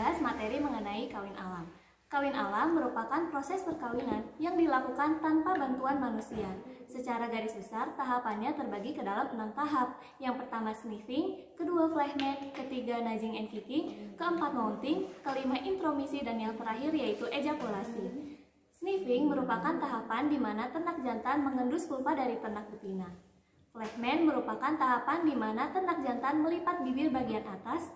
membahas materi mengenai kawin alam. Kawin alam merupakan proses perkawinan yang dilakukan tanpa bantuan manusia. Secara garis besar, tahapannya terbagi ke dalam 6 tahap. Yang pertama sniffing, kedua fleshment, ketiga nudging and kicking, keempat mounting, kelima intromisi, dan yang terakhir yaitu ejakulasi. Sniffing merupakan tahapan di mana ternak jantan mengendus pulpa dari ternak betina. Fleshment merupakan tahapan di mana ternak jantan melipat bibir bagian atas.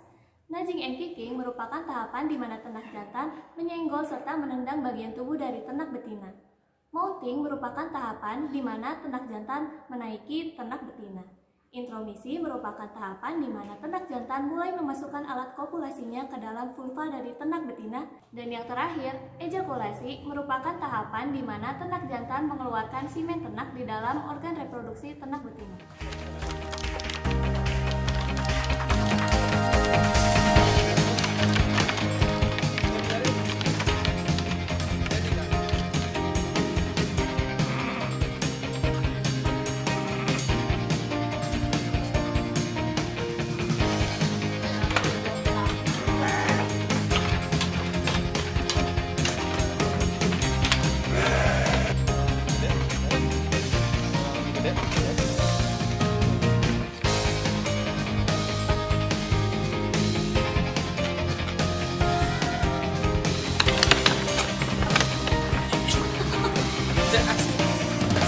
Nudging and kicking merupakan tahapan di mana ternak jantan menyenggol serta menendang bagian tubuh dari ternak betina. Mounting merupakan tahapan di mana ternak jantan menaiki ternak betina. Intromisi merupakan tahapan di mana ternak jantan mulai memasukkan alat kopulasinya ke dalam vulva dari ternak betina. Dan yang terakhir, ejakulasi merupakan tahapan di mana ternak jantan mengeluarkan semen ternak di dalam organ reproduksi ternak betina.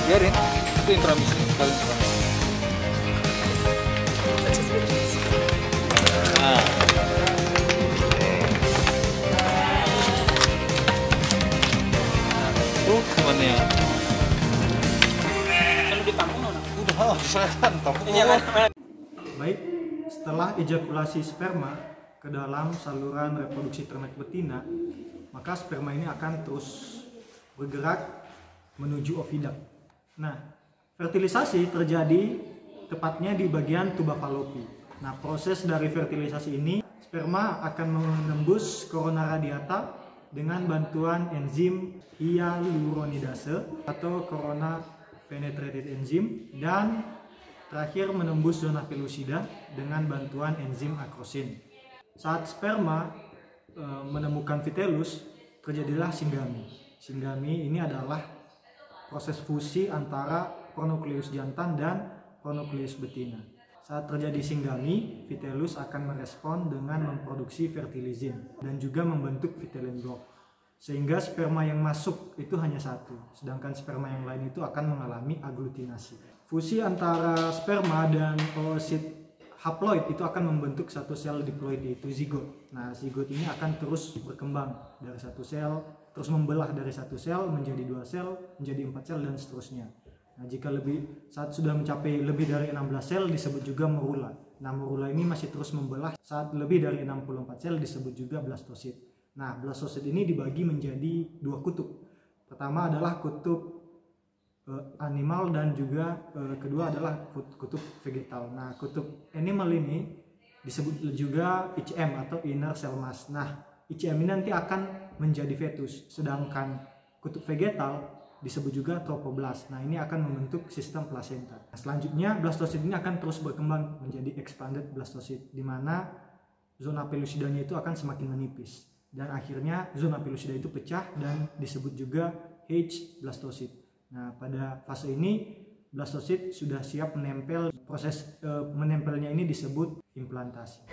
Biarin, itu intromisi, kali intromisi. Nah. Gimana ya? Kan ditampung Udah, diserahkan, tampung. Baik, setelah ejakulasi sperma ke dalam saluran reproduksi ternak betina, maka sperma ini akan terus bergerak menuju oviduct. Nah, fertilisasi terjadi tepatnya di bagian tuba falopi. Nah, proses dari fertilisasi ini, sperma akan menembus korona radiata dengan bantuan enzim hyaluronidase atau corona penetrated enzyme, dan terakhir menembus zona pellucida dengan bantuan enzim akrosin. Saat sperma menemukan vitellus, terjadilah singgami. Singgami ini adalah proses fusi antara pronukleus jantan dan pronukleus betina. Saat terjadi singgami, vitellus akan merespon dengan memproduksi fertilizin dan juga membentuk vitelline block. Sehingga sperma yang masuk itu hanya satu, sedangkan sperma yang lain itu akan mengalami aglutinasi. Fusi antara sperma dan oosit haploid itu akan membentuk satu sel diploid, yaitu zigot. Nah, zigot ini akan terus berkembang dari satu sel, terus membelah dari satu sel menjadi 2 sel, menjadi 4 sel, dan seterusnya. Nah, jika saat sudah mencapai lebih dari 16 sel disebut juga morula. Nah, morula ini masih terus membelah. Saat lebih dari 64 sel disebut juga blastosit. Nah, blastosit ini dibagi menjadi 2 kutub. Pertama adalah kutub animal dan juga kedua adalah kutub vegetal. Nah, kutub animal ini disebut juga ICM atau inner cell mass. Nah, ICM ini nanti akan menjadi fetus, sedangkan kutub vegetal disebut juga trophoblast. Nah, ini akan membentuk sistem plasenta. Nah, selanjutnya blastosit ini akan terus berkembang menjadi expanded blastosit, di mana zona pellucidanya itu akan semakin menipis, dan akhirnya zona pellucida itu pecah dan disebut juga H blastosit. Nah, pada fase ini blastosit sudah siap menempel. Proses menempelnya ini disebut implantasi.